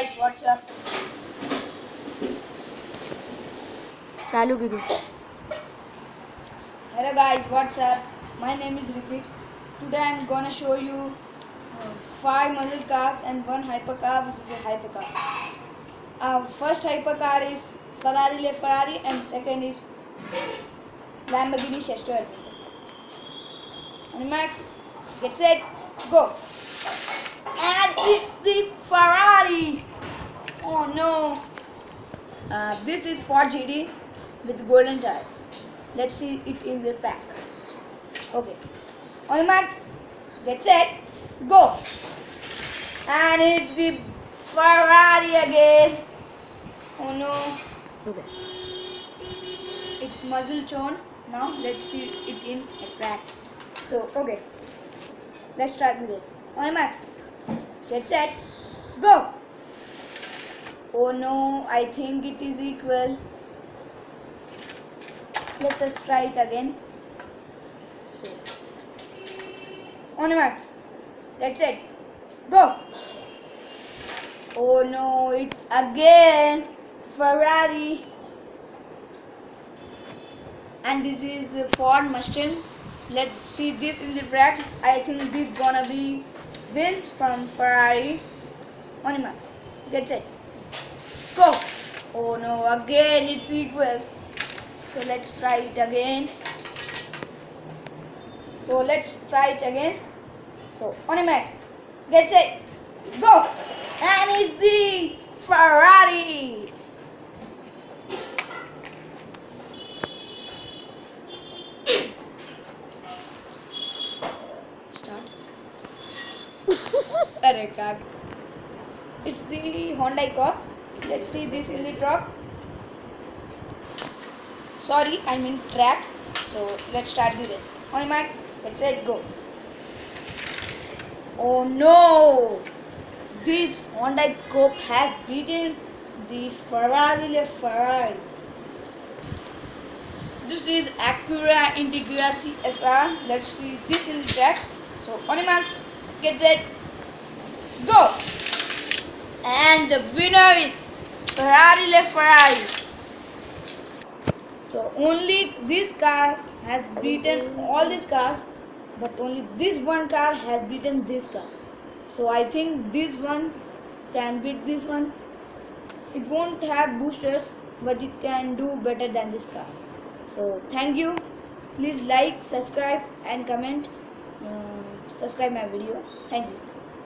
guys, what's up? चालू कीजिए. Hello guys, what's up? My name is Ritik. Today I'm gonna show you 5 muscle cars and 1 hypercar, which is a hypercar. First hypercar is Ferrari and second is Lamborghini Sesto. On Max, get set, go! And it's the Ferrari! Oh no! This is Ford GT with golden tires. Let's see it in the pack. Okay. On your marks, get set, go! And it's the Ferrari again. Oh no. Okay. It's muzzle tone. Now let's see it in a pack. So, okay. Let's start with this. On your marks, get set, go! Oh no, I think it is equal. Let us try it again. So, on your marks, that's it, go! Oh no, it's again Ferrari, and this is the Ford Mustang. Let's see this in the track. I think this gonna be win from Ferrari. On your marks, get set, go! Oh no, again it's equal. So let's try it again. So on your marks, get set, go! And it's the Ferrari. Start. Arre kaak. It's the Hyundai car. Let's see this in the truck. Sorry, I mean track. So let's start the race. On your mark, get set, go. Oh no! This Hyundai Coupe has beaten the Ferrari. This is Acura Integra CSR. Let's see this in the track. So on your marks, get set, go! And the winner is Ferrari. So only this car has beaten all these cars, but only this one car has beaten this car. So I think this one can beat this one. It won't have boosters, but it can do better than this car. So thank you. Please like, subscribe and comment. Subscribe my video. Thank you.